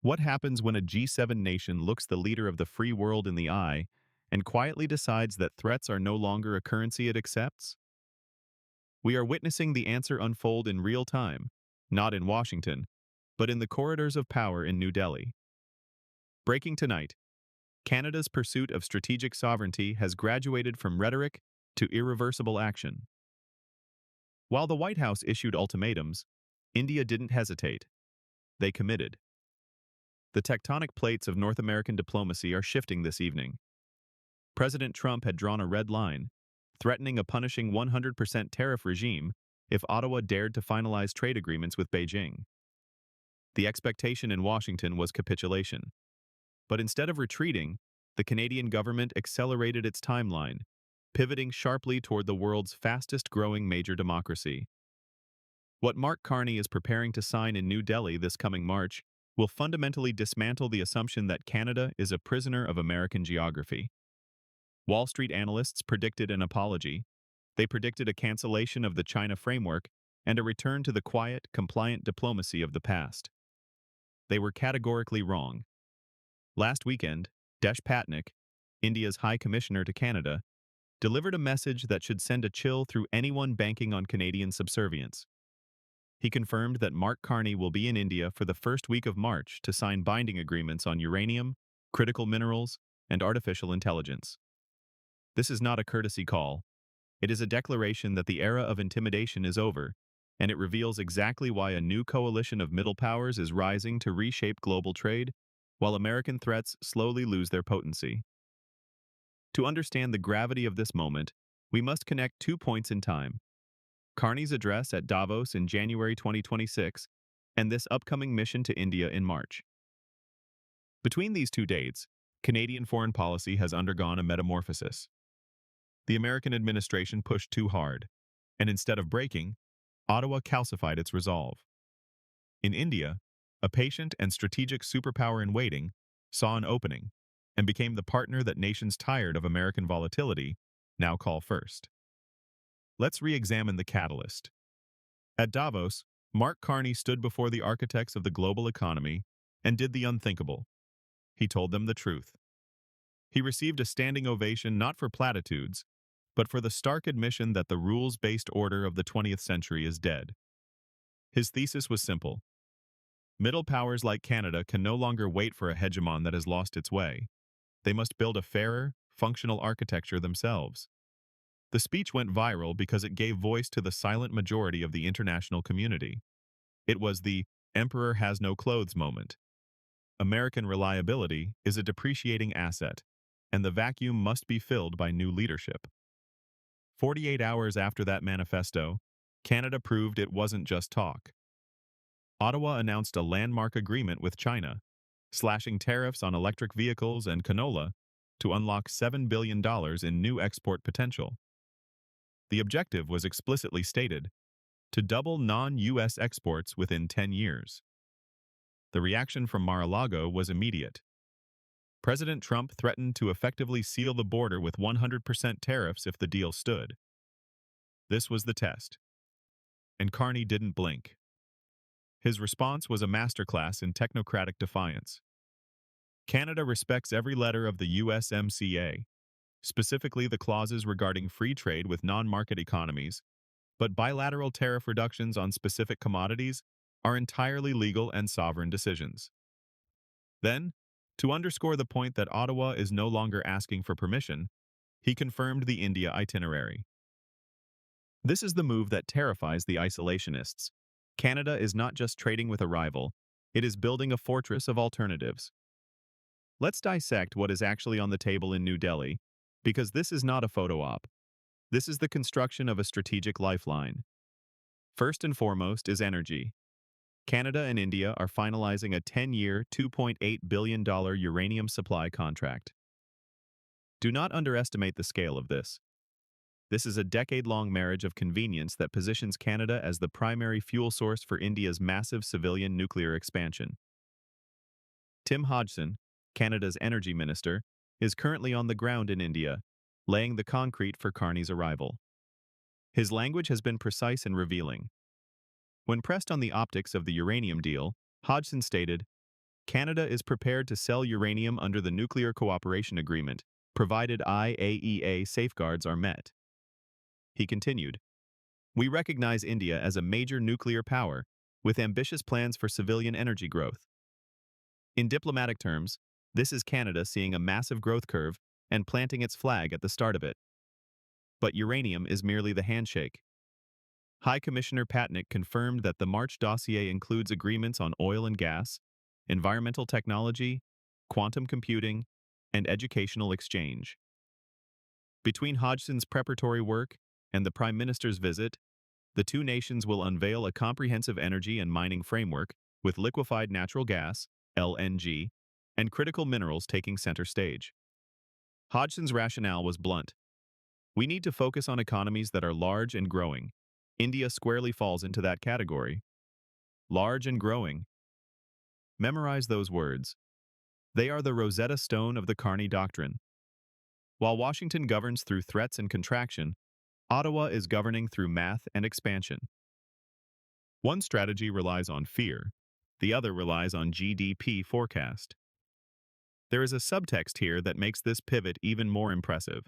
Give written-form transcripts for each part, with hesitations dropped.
What happens when a G7 nation looks the leader of the free world in the eye and quietly decides that threats are no longer a currency it accepts? We are witnessing the answer unfold in real time, not in Washington, but in the corridors of power in New Delhi. Breaking tonight, Canada's pursuit of strategic sovereignty has graduated from rhetoric to irreversible action. While the White House issued ultimatums, India didn't hesitate. They committed. The tectonic plates of North American diplomacy are shifting this evening. President Trump had drawn a red line, threatening a punishing 100% tariff regime if Ottawa dared to finalize trade agreements with Beijing. The expectation in Washington was capitulation. But instead of retreating, the Canadian government accelerated its timeline, pivoting sharply toward the world's fastest-growing major democracy. What Mark Carney is preparing to sign in New Delhi this coming March will fundamentally dismantle the assumption that Canada is a prisoner of American geography. Wall Street analysts predicted an apology. They predicted a cancellation of the China framework and a return to the quiet, compliant diplomacy of the past. They were categorically wrong. Last weekend, Desh Patnaik, India's High Commissioner to Canada, delivered a message that should send a chill through anyone banking on Canadian subservience. He confirmed that Mark Carney will be in India for the first week of March to sign binding agreements on uranium, critical minerals, and artificial intelligence. This is not a courtesy call. It is a declaration that the era of intimidation is over, and it reveals exactly why a new coalition of middle powers is rising to reshape global trade, while American threats slowly lose their potency. To understand the gravity of this moment, we must connect 2 points in time: Carney's address at Davos in January 2026 and this upcoming mission to India in March. Between these 2 dates, Canadian foreign policy has undergone a metamorphosis. The American administration pushed too hard, and instead of breaking, Ottawa calcified its resolve. In India, a patient and strategic superpower in waiting saw an opening and became the partner that nations tired of American volatility now call first. Let's re-examine the catalyst. At Davos, Mark Carney stood before the architects of the global economy and did the unthinkable. He told them the truth. He received a standing ovation not for platitudes, but for the stark admission that the rules-based order of the 20th century is dead. His thesis was simple. Middle powers like Canada can no longer wait for a hegemon that has lost its way. They must build a fairer, functional architecture themselves. The speech went viral because it gave voice to the silent majority of the international community. It was the "emperor has no clothes" moment. American reliability is a depreciating asset, and the vacuum must be filled by new leadership. 48 hours after that manifesto, Canada proved it wasn't just talk. Ottawa announced a landmark agreement with China, slashing tariffs on electric vehicles and canola to unlock $7 billion in new export potential. The objective was explicitly stated: to double non-U.S. exports within 10 years. The reaction from Mar-a-Lago was immediate. President Trump threatened to effectively seal the border with 100% tariffs if the deal stood. This was the test. And Carney didn't blink. His response was a masterclass in technocratic defiance. Canada respects every letter of the USMCA, specifically the clauses regarding free trade with non-market economies, but bilateral tariff reductions on specific commodities are entirely legal and sovereign decisions. Then, to underscore the point that Ottawa is no longer asking for permission, he confirmed the India itinerary. This is the move that terrifies the isolationists. Canada is not just trading with a rival, it is building a fortress of alternatives. Let's dissect what is actually on the table in New Delhi, because this is not a photo op. This is the construction of a strategic lifeline. First and foremost is energy. Canada and India are finalizing a 10-year, $2.8 billion uranium supply contract. Do not underestimate the scale of this. This is a decade-long marriage of convenience that positions Canada as the primary fuel source for India's massive civilian nuclear expansion. Tim Hodgson, Canada's energy minister, is currently on the ground in India, laying the concrete for Carney's arrival. His language has been precise and revealing. When pressed on the optics of the uranium deal, Hodgson stated, Canada is prepared to sell uranium under the Nuclear Cooperation Agreement, provided IAEA safeguards are met. He continued, "We recognize India as a major nuclear power, with ambitious plans for civilian energy growth. In diplomatic terms, this is Canada seeing a massive growth curve and planting its flag at the start of it. But uranium is merely the handshake. High Commissioner Patnick confirmed that the March dossier includes agreements on oil and gas, environmental technology, quantum computing, and educational exchange. Between Hodgson's preparatory work and the Prime Minister's visit, the two nations will unveil a comprehensive energy and mining framework with liquefied natural gas, LNG, and critical minerals taking center stage. Hodgson's rationale was blunt. We need to focus on economies that are large and growing. India squarely falls into that category. Large and growing. Memorize those words. They are the Rosetta Stone of the Carney Doctrine. While Washington governs through threats and contraction, Ottawa is governing through math and expansion. One strategy relies on fear, the other relies on GDP forecast. There is a subtext here that makes this pivot even more impressive.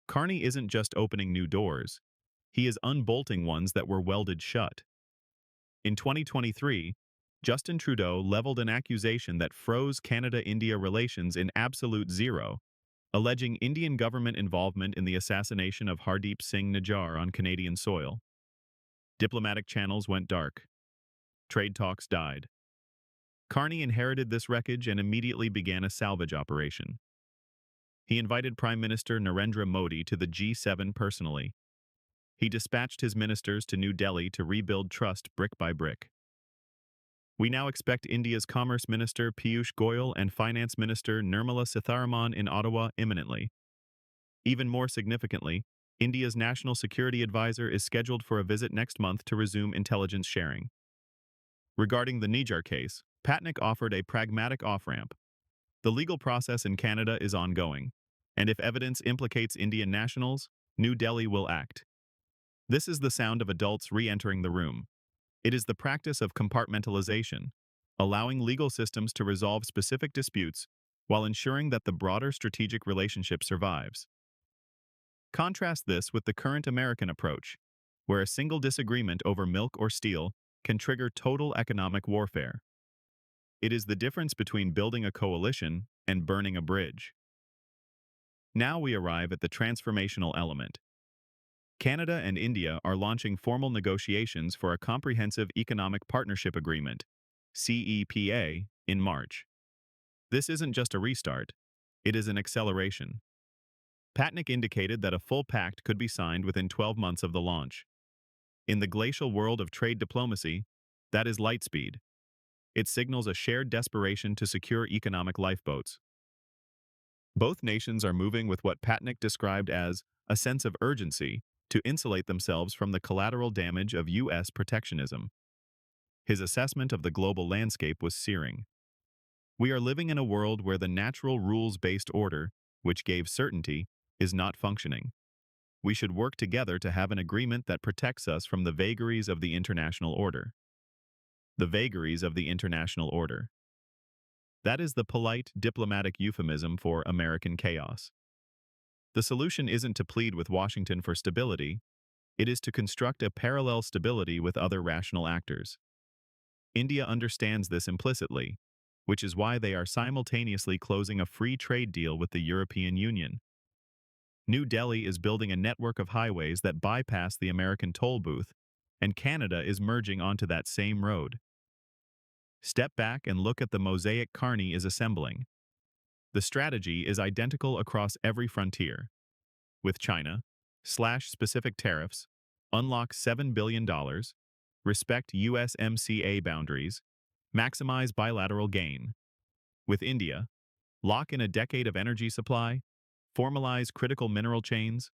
Carney isn't just opening new doors, he is unbolting ones that were welded shut. In 2023, Justin Trudeau leveled an accusation that froze Canada-India relations in absolute zero, alleging Indian government involvement in the assassination of Hardeep Singh Nijjar on Canadian soil. Diplomatic channels went dark. Trade talks died. Carney inherited this wreckage and immediately began a salvage operation. He invited Prime Minister Narendra Modi to the G7 personally. He dispatched his ministers to New Delhi to rebuild trust brick by brick. We now expect India's Commerce Minister Piyush Goyal and Finance Minister Nirmala Sitharaman in Ottawa imminently. Even more significantly, India's National Security Advisor is scheduled for a visit next month to resume intelligence sharing. Regarding the Nijjar case, Patnick offered a pragmatic off-ramp. The legal process in Canada is ongoing, and if evidence implicates Indian nationals, New Delhi will act. This is the sound of adults re-entering the room. It is the practice of compartmentalization, allowing legal systems to resolve specific disputes while ensuring that the broader strategic relationship survives. Contrast this with the current American approach, where a single disagreement over milk or steel can trigger total economic warfare. It is the difference between building a coalition and burning a bridge. Now we arrive at the transformational element. Canada and India are launching formal negotiations for a Comprehensive Economic Partnership Agreement, CEPA, in March. This isn't just a restart, it is an acceleration. Patnick indicated that a full pact could be signed within 12 months of the launch. In the glacial world of trade diplomacy, that is light speed. It signals a shared desperation to secure economic lifeboats. Both nations are moving with what Patnick described as a sense of urgency to insulate themselves from the collateral damage of U.S. protectionism. His assessment of the global landscape was searing. We are living in a world where the natural rules-based order, which gave certainty, is not functioning. We should work together to have an agreement that protects us from the vagaries of the international order. The vagaries of the international order. That is the polite, diplomatic euphemism for American chaos. The solution isn't to plead with Washington for stability, it is to construct a parallel stability with other rational actors. India understands this implicitly, which is why they are simultaneously closing a free trade deal with the European Union. New Delhi is building a network of highways that bypass the American toll booth, and Canada is merging onto that same road. Step back and look at the mosaic Carney is assembling. The strategy is identical across every frontier. With China, slash specific tariffs, unlock $7 billion, respect USMCA boundaries, maximize bilateral gain. With India, lock in a decade of energy supply, formalize critical mineral chains,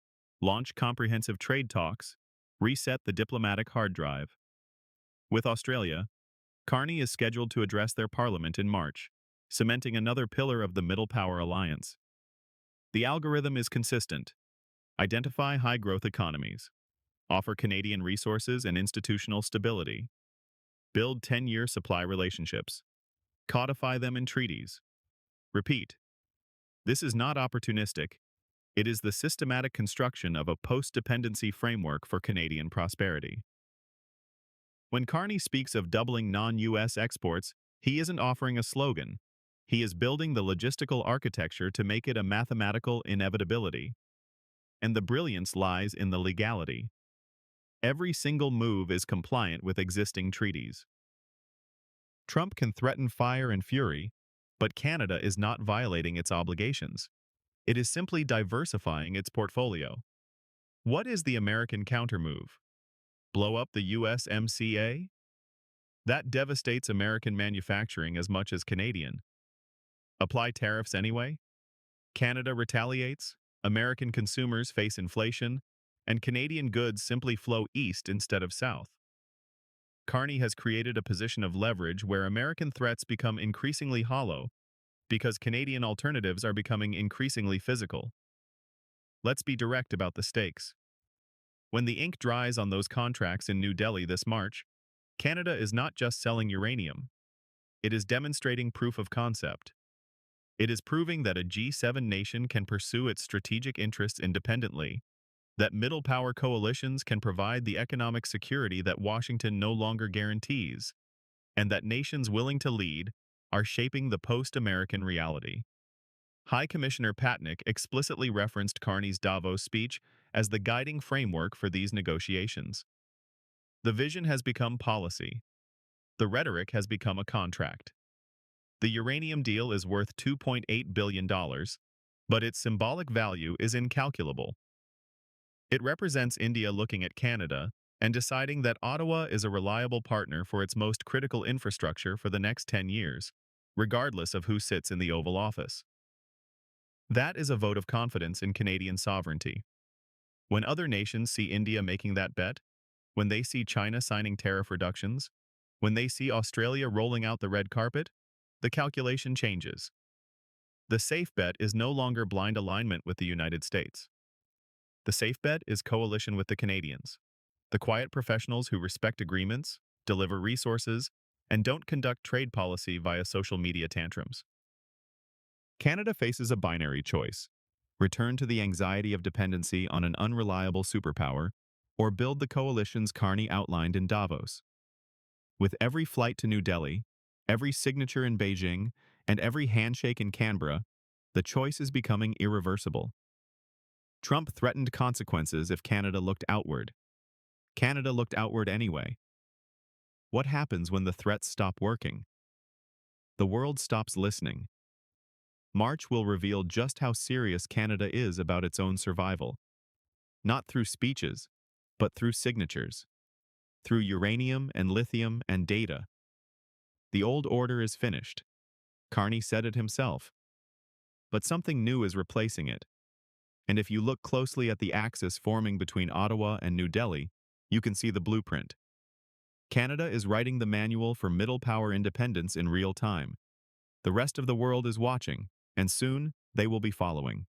launch comprehensive trade talks, reset the diplomatic hard drive. With Australia, Carney is scheduled to address their parliament in March, cementing another pillar of the Middle Power Alliance. The algorithm is consistent. Identify high-growth economies. Offer Canadian resources and institutional stability. Build 10-year supply relationships. codify them in treaties. Repeat, this is not opportunistic. It is the systematic construction of a post-dependency framework for Canadian prosperity. When Carney speaks of doubling non-US exports, he isn't offering a slogan. He is building the logistical architecture to make it a mathematical inevitability. And the brilliance lies in the legality. Every single move is compliant with existing treaties. Trump can threaten fire and fury, but Canada is not violating its obligations. It is simply diversifying its portfolio. What is the American countermove? Blow up the USMCA? That devastates American manufacturing as much as Canadian. Apply tariffs anyway? Canada retaliates, American consumers face inflation, and Canadian goods simply flow east instead of south. Carney has created a position of leverage where American threats become increasingly hollow because Canadian alternatives are becoming increasingly physical. Let's be direct about the stakes. When the ink dries on those contracts in New Delhi this March, Canada is not just selling uranium. It is demonstrating proof of concept. It is proving that a G7 nation can pursue its strategic interests independently, that middle power coalitions can provide the economic security that Washington no longer guarantees, and that nations willing to lead are shaping the post-American reality. High Commissioner Patnick explicitly referenced Carney's Davos speech as the guiding framework for these negotiations. The vision has become policy. The rhetoric has become a contract. The uranium deal is worth $2.8 billion, but its symbolic value is incalculable. It represents India looking at Canada and deciding that Ottawa is a reliable partner for its most critical infrastructure for the next 10 years, regardless of who sits in the Oval Office. That is a vote of confidence in Canadian sovereignty. When other nations see India making that bet, when they see China signing tariff reductions, when they see Australia rolling out the red carpet, the calculation changes. The safe bet is no longer blind alignment with the United States. The safe bet is coalition with the Canadians, the quiet professionals who respect agreements, deliver resources, and don't conduct trade policy via social media tantrums. Canada faces a binary choice: return to the anxiety of dependency on an unreliable superpower, or build the coalitions Carney outlined in Davos. With every flight to New Delhi, every signature in Beijing, and every handshake in Canberra, the choice is becoming irreversible. Trump threatened consequences if Canada looked outward. Canada looked outward anyway. What happens when the threats stop working? The world stops listening. March will reveal just how serious Canada is about its own survival. Not through speeches, but through signatures. Through uranium and lithium and data. The old order is finished. Carney said it himself. But something new is replacing it. And if you look closely at the axis forming between Ottawa and New Delhi, you can see the blueprint. Canada is writing the manual for middle power independence in real time. The rest of the world is watching, and soon they will be following.